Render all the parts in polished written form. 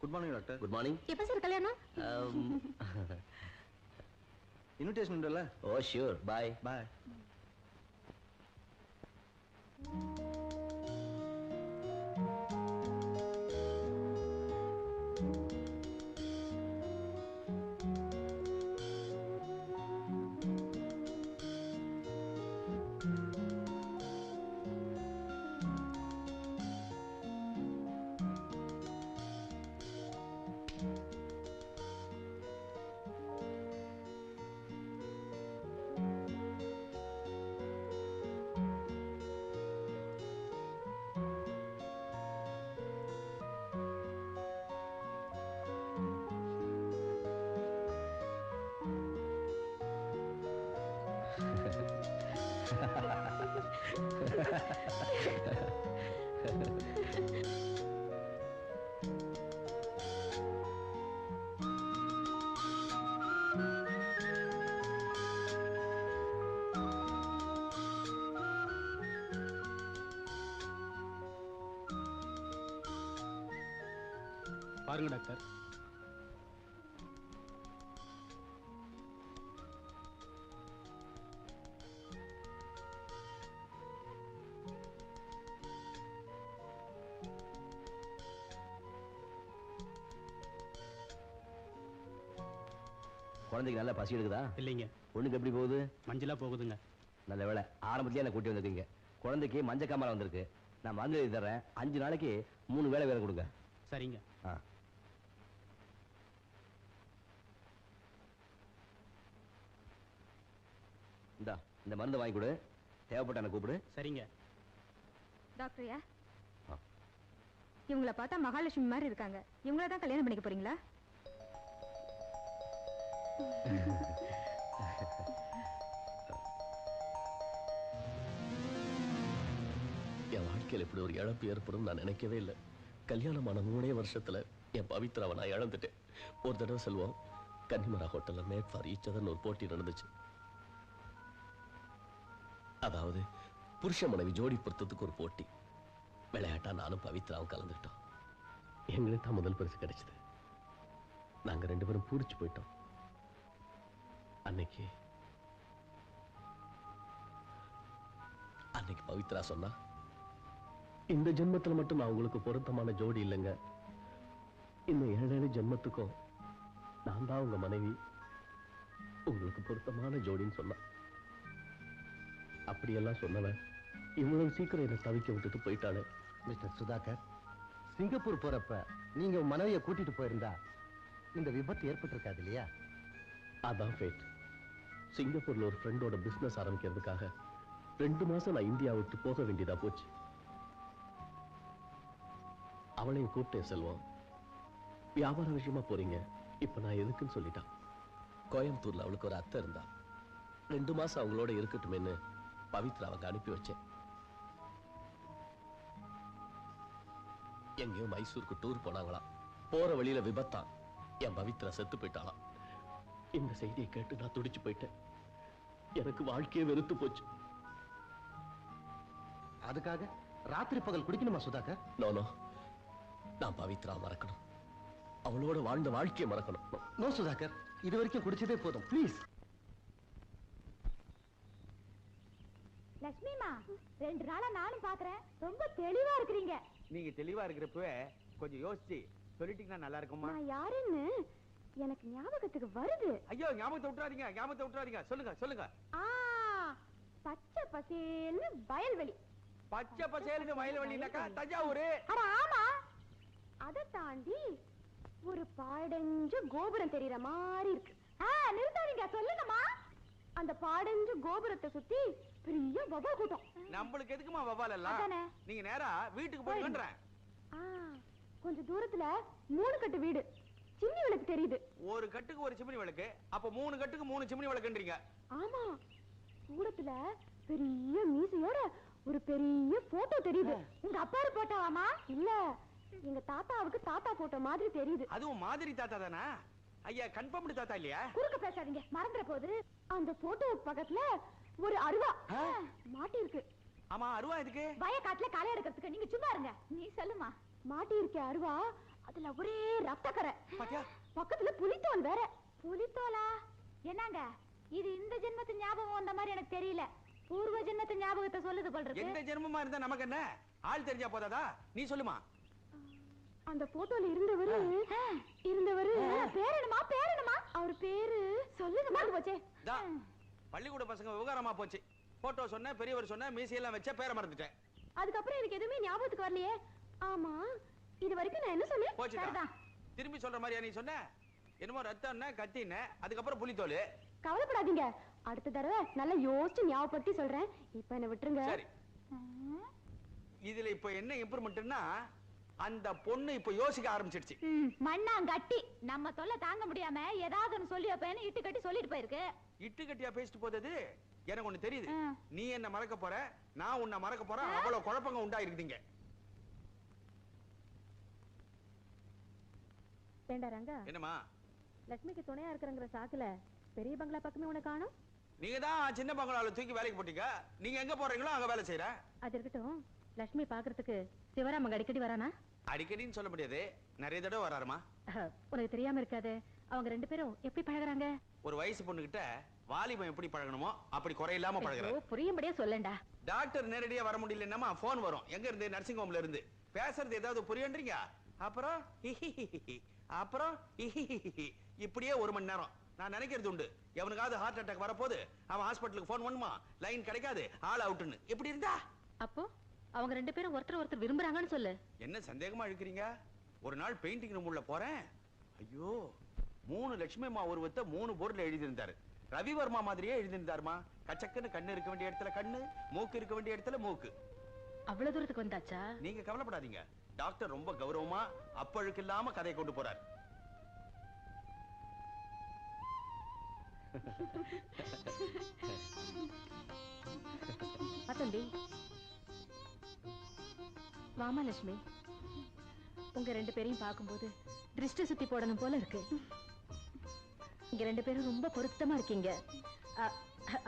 Good morning doctor. Good morning. எப்ப sir கல்யாணம்? Invitation உண்டுல்ல? Oh sure. Bye bye. பாருங்க டாக்டர். குழந்தைக்கு நல்லா பசி எடுக்குதா? இல்லைங்க. பொண்ணுக்கு எப்படி போகுது? மஞ்சளா போகுதுங்க. நல்ல வேலை, ஆரம்பத்திலேயே என்ன கூட்டி வந்திருக்கீங்க. குழந்தைக்கு மஞ்சள் காமாலை வந்திருக்கு. நான் மருந்து எழுதி தர்றேன். 5 நாளைக்கு 3 வேளை வேலை கொடுங்க. சரிங்க. இந்தா இந்த மருந்து வாங்கி கொடு. தேவைப்பட்ட என்ன கூப்பிடு. சரிங்க. டாக்டர்யா, இவங்களை பார்த்தா மகாலட்சுமி மாதிரி இருக்காங்க. இவங்கள தான் கல்யாணம் பண்ணிக்க போறீங்களா? என் வாழ்க்கையில் இப்படி ஒரு இழப்பு ஏற்படும் நான் நினைக்கவே இல்லை. கல்யாணமான 3 வருஷத்துல என் பவித்ராவை நான் இழந்துட்டேன். ஒரு தடவை செல்வோம், கன்னிமரா ஹோட்டல்ல மேட் ஃபார் ஈச் அதர்னு ஒரு போட்டி நடந்துச்சு. அதாவது புருஷ மனைவி ஜோடி பொருத்தத்துக்கு ஒரு போட்டி. விளையாட்டா நானும் பவித்ராவும் கலந்துட்டோம். எங்களுக்கு தான் முதல் பரிசு கிடைச்சது. நாங்க 2 பேரும் பூரிச்சு போயிட்டோம். அன்னைக்கு பவித்ரா சொன்னா, இந்த ஜென்மத்தில் மட்டும் நான் உங்களுக்கு பொருத்தமான ஜோடி இல்லைங்க, இன்னும் 7 ஜென்மத்துக்கும் நான் தான் உங்க மனைவி, உங்களுக்கு பொருத்தமான ஜோடின்னு சொன்னா. அப்படியெல்லாம் சொன்னவன் இவ்வளவு சீக்கிரம் என்ன தவிக்க விட்டுட்டு போயிட்டானே. மிஸ்டர் சுதாகர், சிங்கப்பூர் போறப்ப நீங்க மனைவியை கூட்டிட்டு போயிருந்தா இந்த விபத்து ஏற்பட்டிருக்காது இல்லையா? அதான் ஃபேட். சிங்கப்பூர்ல ஒரு ஃப்ரெண்டோட பிசினஸ் ஆரம்பிக்கிறதுக்காக 2 மாசம் நான் இந்தியா விட்டு போக வேண்டியதா போச்சு. அவளையும் கூப்பிட்டேன். செல்வம், வியாபார விஷயமா போறீங்க, இப்ப நான் எதுக்குன்னு சொல்லிட்டான். கோயம்புத்தூர்ல அவளுக்கு ஒரு அத்தை இருந்தா, 2 மாசம் அவங்களோட இருக்கட்டுமேன்னு பவித்ரா அவங்க அனுப்பி வச்சேன். எங்கேயோ மைசூருக்கு டூர் போனாங்களாம். போற வழியில விபத்தான். என் பவித்ரா செத்து போயிட்டாளாம். இந்த செய்தியை கேட்டு நான் துடிச்சு போயிட்டேன். எனக்கு வாழ்க்கையே வெறுத்து போச்சு. அதுக்காக ராத்திரி பகல் குடிக்கணுமா சுதாகர்? நோ, நான் பவித்ரா மறக்கணும். அவளோட வாழ்ந்த வாழ்க்கையை மறக்கணும். நோ சுதாகர், இது வரைக்கும் குடிச்சதே போதும், ப்ளீஸ். லட்சுமிமா, 2 நாளா நானும் பாக்குறேன், ரொம்ப தெளிவா இருக்கிறீங்க. நீங்க தெளிவா இருக்கிறப்பவே கொஞ்சம் யோசிச்சு சொல்லிட்டீங்கன்னா நல்லா இருக்குமா? நான் யாருன்னு எனக்கு ஞாபகத்துக்கு வருது. ஐயோ, ஞாபகத்தை விட்டுறாதீங்க. சொல்லுங்க. பச்சை பசேல்னு வயல்வெளி. பச்சை பசேல்னு வயல்வெளினாக்கா தஞ்சாவூர். அட ஆமா, அதை தாண்டி ஒரு பாடஞ்ச கோபுரம் தெரியற மாதிரி இருக்கு. நிறுத்தாதீங்க, சொல்லுங்கம்மா. அந்த பாடஞ்ச கோபுரத்தை சுத்தி பெரிய வவால் கூட்டம். நம்மளுக்கு எதுக்குமா வவால் எல்லாம்? நீங்க நேரா வீட்டுக்கு போயிடுங்கன்றேன். கொஞ்சம் தூரத்துல 3 கட்டு வீடு, சிம்னி விளக்கு தெரியுது. ஒரு கட்டுக்கு ஒரு சிம்னி விளக்கு, அப்ப 3 கட்டுக்கு 3 சிம்னி விளக்குன்றீங்க. ஆமா, தூரத்துல பெரிய மீசையோட ஒரு பெரிய போட்டோ தெரியுது. உங்க அப்பாரு போட்டோவாமா? இல்ல, எங்க தாத்தாவுக்கு தாத்தா போட்டோ மாதிரி தெரியுது. அதுவும் மாதிரி தாத்தா தானா? ஐயா, கன்ஃபார்ம்டு தாத்தா இல்லையா? குறுக்க பேசாதீங்க, மறந்துற போது. அந்த போட்டோ பக்கத்துல ஒரு அருவா மாட்டி இருக்கு. ஆமா, அருவா எதுக்கு? வயக்காட்டுல களை எடுக்கிறதுக்கு. நீங்க சும்மா இருங்க, நீ சொல்லுமா. மாட்டி இருக்க அருவா, அதுல ஒரே ரத்தக்கரை. பக்கத்துல புலித்தோல் வேற. புலித்தோலா? என்னங்க இது? இந்த ஜென்மத்து ஞாபகம் வந்த மாதிரி எனக்கு தெரியல. பூர்வ ஜென்மத்து ஞாபகத்தை சொல்லுது போல்றது. எந்த ஜென்மமா இருந்தா நமக்கு என்ன? ஆள் தெரிஞ்சா போதாதா? நீ சொல்லுமா. அந்த போட்டோல இருந்தவரு பேரணுமா? அவர் பேரு சொல்லுங்க. போச்சே, பள்ளிக்கூட பசங்க விவகாரமா போச்சு. போட்டோ சொன்ன, பெரியவர் சொன்ன, மீசையெல்லாம் வச்ச, பேரை மறந்துட்டேன். அதுக்கப்புறம் எனக்கு எதுவுமே ஞாபகத்துக்கு வரலையே. ஆமா, இது வரைக்கும் நான் என்ன சொன்னேன்? போச்சுடா. திரும்பி சொல்ற மாதிரியா நீ சொன்ன? என்னமோ ரத்தம்னா கத்தின, அதுக்கப்புறம் புலித்தோல். கவலைப்படாதீங்க, அடுத்த தடவை நல்லா யோசிச்சு ஞாபகப்படுத்தி சொல்றேன். இப்ப என்ன விட்டுருங்க. சரி. இதுல இப்ப என்ன இம்ப்ரூவ்மெண்ட்னா, அந்த பொண்ணு இப்ப யோசிக்க ஆரம்பிச்சிடுச்சு. மண்ணாங்கட்டி நம்ம தொல்லை தாங்க முடியாம ஏதாவது ஒன்னு சொல்லி வைப்பேன்னு இட்டு கட்டி சொல்லிட்டு போயிருக்கு. இட்டு கட்டியா பேசிட்டு போதது? எனக்கு ஒண்ணு தெரியுது. நீ என்ன மறக்க போற, நான் உன்னை மறக்க போறேன். அவ்வளவு குழப்பங்க உண்டா இருக்குதுங்க. ரங்கா, என்னமா? லட்சுமிக்கு துணையா இருக்கிறங்கிற சாக்குல பெரிய பங்களா பக்கமே உனக்கு காணோம். நீங்க தான் சின்ன பங்களால தூக்கி வேலைக்கு போட்டீங்க. நீங்க எங்க போறீங்களோ அங்க வேலை செய்யற. அது இருக்கட்டும், லட்சுமி பாக்குறதுக்கு சிவராமங்க அடிக்கடி வரானா? அடிக்கடின்னு சொல்ல முடியாது, நிறைய தடவை வராருமா. உனக்கு தெரியாம இருக்காது, அவங்க 2 பேரும் எப்படி பழகுறாங்க? ஒரு வயசு பொண்ணுகிட்ட வாலிபம் எப்படி பழகணுமோ அப்படி குறையில்லாம பழகுறாரு. புரியும்படியா சொல்லண்டா. டாக்டர் நேரடியா வர முடியலன்னா போன் வரும். எங்க இருந்து? நர்சிங் ஹோம்ல இருந்து. பேசுறது ஏதாவது புரியன்றீங்க? அப்புறம் இப்படியே 1 மணி நேரம். நான் நினைக்கிறது உண்டு, எவனுக்காவது ஹார்ட் அட்டாக் வரப்போது அவன் ஹாஸ்பிட்டலுக்கு போன் பண்ணுமா, லைன் கிடைக்காது, ஆள் அவுட்னு. எப்படி இருந்தா? அப்போ அவங்க 2 பேரும் ஒருத்தர் விரும்புறாங்கன்னு சொல்லு. என்ன சந்தேகமா இழுக்கிறீங்க? ஒரு நாள் பெயிண்டிங் ரூம் உள்ள போறேன். ஐயோ, 3 லட்சுமி அம்மா உருவத்தை 3 போர்டுல எழுதியிருந்தாரு. ரவிவர்மா மாதிரியே எழுதியிருந்தாருமா. கச்சக்குன்னு கண்ணு இருக்க வேண்டிய இடத்துல கண்ணு, மூக்கு இருக்க வேண்டிய இடத்துல மூக்கு. அவ்வளவு தூரத்துக்கு வந்தாச்சா? நீங்க கவலைப்படாதீங்க, டாக்டர் ரொம்ப கௌரவமா அப்பழுக்கு இல்லாம கதையை கொண்டு போறார். தம்பி, வாமா லட்சுமி. உங்க 2 பேரையும் பார்க்கும்போது திருஷ்டி சுத்தி போடணும் போல இருக்கு. இங்க 2 பேரும் ரொம்ப பொருத்தமா இருக்கீங்க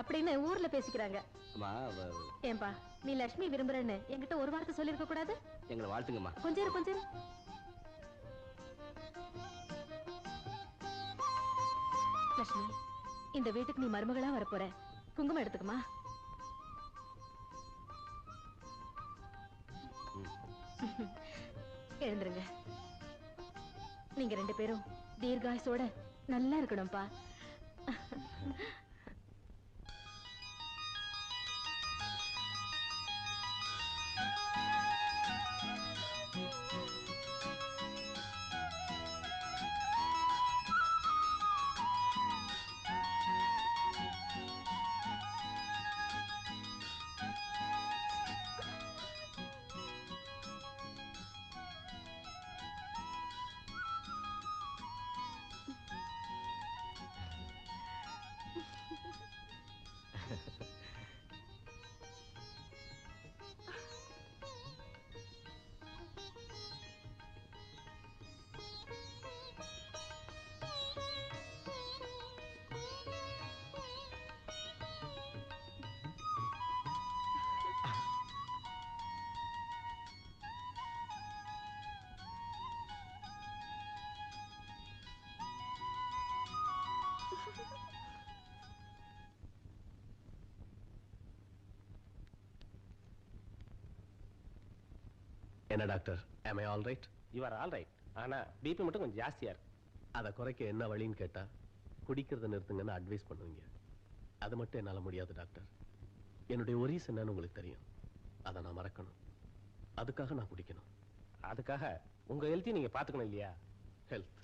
அப்படின்னு ஊர்ல பேசிக்கிறாங்க. ஏன்பா, நீ லட்சுமி விரும்புறன்னு என்கிட்ட ஒரு வார்த்தை சொல்லிருக்க கூடாது? எங்களை வாழ்த்துங்கம்மா. கொஞ்சம் லட்சுமி, இந்த வீட்டுக்கு நீ மருமகளா வரப்போற. குங்குமம் எடுத்துக்குமா. எழுந்துருங்க. நீங்க 2 பேரும் தீர்காயுசோட நல்லா இருக்கணும்பா. என்ன doctor, am I all right? You are all right. ஆனா பிபி மட்டும் கொஞ்சம் ஜாஸ்தியா இருக்கு. அதை குறைக்க என்ன வழின்னு கேட்டா குடிக்கிறத நிறுத்துங்கன்னு அட்வைஸ் பண்ணுவீங்க. அது மட்டும் என்னால முடியாது டாக்டர். என்னுடைய ஒரீஸ் என்னன்னு உங்களுக்கு தெரியும். அதை நான் மறக்கணும். அதுக்காக நான் குடிக்கணும். அதுக்காக உங்க ஹெல்த்தையும் நீங்க பாத்துக்கணும் இல்லையா? Health,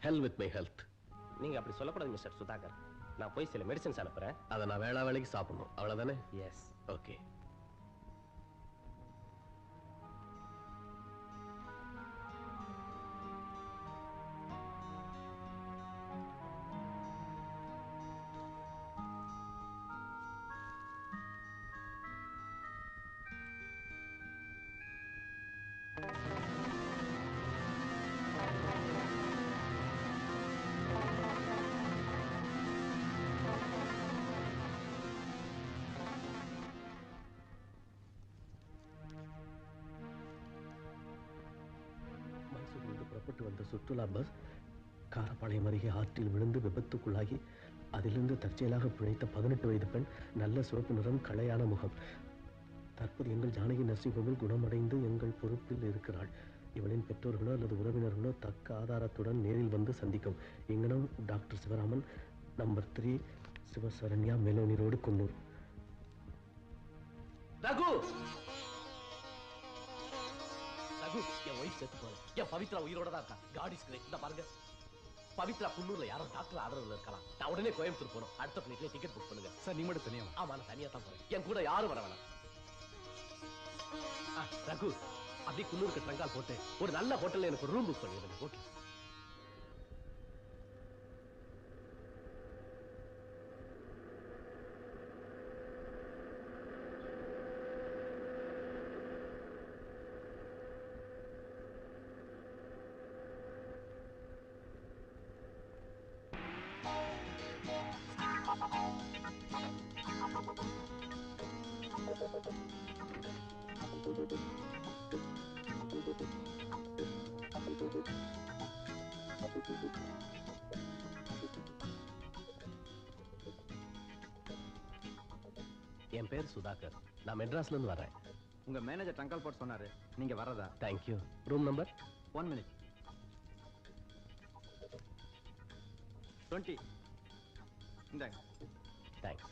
hell with my health. நீங்க அப்படி சொல்லக்கூடாது மிஸ்டர் சுதாகர். நான் போய் சில மெடிசன்ஸ் அனுப்புறேன். அதை நான் வேளா வேலைக்கு சாப்பிடணும், அவ்வளவுதானே? எஸ். ஓகே. மைசூரிலிருந்து புறப்பட்டு வந்த சுற்றுலா பஸ் காரப்பாளையம் அருகே ஆற்றில் விழுந்து விபத்துக்குள்ளாகி அதிலிருந்து தற்செயலாக பிழைத்த 18 வயது பெண், நல்ல சிவப்பு நிறம், களையான முகம். தற்போது எங்கள் ஜானகி நர்சிங் ஹோமில் குணமடைந்து எங்கள் பொறுப்பில் இருக்கிறாள். இவளின் பெற்றோர்களோ அல்லது உறவினர்களோ தக்க ஆதாரத்துடன் நேரில் வந்து சந்திக்கும். எங்கனம் doctor Sivaraman, number 3, Sivasaranya, Meloni road, Coonoor. Raghu, Raghu, என் ஒய்ஃப் செத்து போல. என் பவித்ரா உயிரோட தான் இருக்கா. God is great. இந்த பாருங்க, பவித்ரா குன்னூர்ல யாரோ டாக்டர் ஆதரவுல இருக்கலாம். நான் உடனே கோயம்புத்தூர் போகணும். அடுத்த பிளைட்ல டிக்கெட் புக் பண்ணுங்க. சார் நீ மட்டும் தனியா ஆமா, நான் தனியா தான் போறேன். என் கூட யாரும் வர வேணாம். ரகு, அப்படியே குன்னூருக்கு ட்ரங்கால் போட்டு ஒரு நல்ல ஹோட்டல்ல எனக்கு ரூம் புக் பண்ணிடுங்க. ஓகே. என் பேர் சுதாகர். நான் மெட்ராஸ்ல இருந்து வரேன். உங்க மேனேஜர் ட்ரங்கால் போட்டு சொன்னாரு நீங்க வரதா. தேங்க்யூ. Room number 1 minute. 20. இந்தாங்க. தேங்க்ஸ்.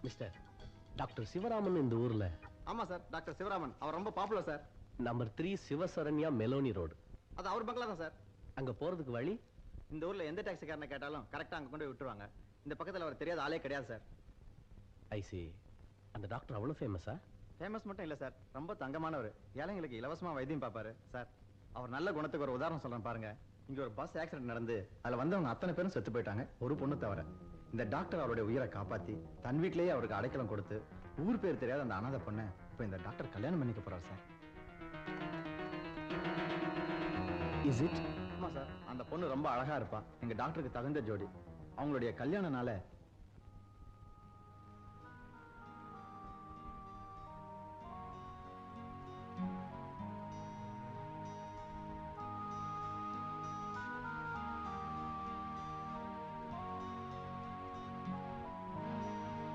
மிஸ்டர், டாக்டர் சிவராமன் இந்த ஊர்ல. ஆமா சார், டாக்டர் சிவராமன். அவர் ரொம்ப popular sir. Number 3, Sivasaranya, Meloni road. அது அவர் பங்களா தான் சார். அங்க போறதுக்கு வழி? இந்த ஊர்ல எந்த டாக்ஸிக்காரனை கேட்டாலும் கரெக்டா அங்க கொண்டு போய் விட்டுருவாங்க. இந்த பக்கத்துல அவர் தெரியாத ஆளே கிடையாது சார். ஐ சி. அந்த டாக்டர் அவ்வளவு ஃபேமஸா? ஃபேமஸ் மட்டும் இல்ல சார், ரொம்ப தங்கமானவர். ஏழைங்களுக்கு இலவசமா வைத்தியம் பார்ப்பாரு சார். அவர் நல்ல குணத்துக்கு ஒரு உதாரணம் சொல்றேன் பாருங்க. இங்க ஒரு பஸ் ஆக்சிடென்ட் நடந்து அதுல வந்தவங்க அத்தனை பேரும் செத்து போயிட்டாங்க, ஒரு பொண்ணு தவிர. இந்த டாக்டர் அவருடைய உயிரை காப்பாத்தி தன் வீட்டிலேயே அவருக்கு அடைக்கலம் கொடுத்து ஊர் பேர் தெரியாத அந்த அனாதை பொண்ணை இப்ப இந்த டாக்டர் கல்யாணம் பண்ணிக்க போறாரு சார். Is it? ஆமா சார், அந்த பொண்ணு ரொம்ப அழகா இருப்பா. எங்க டாக்டருக்கு தகுந்த ஜோடி. அவங்களுடைய கல்யாணனால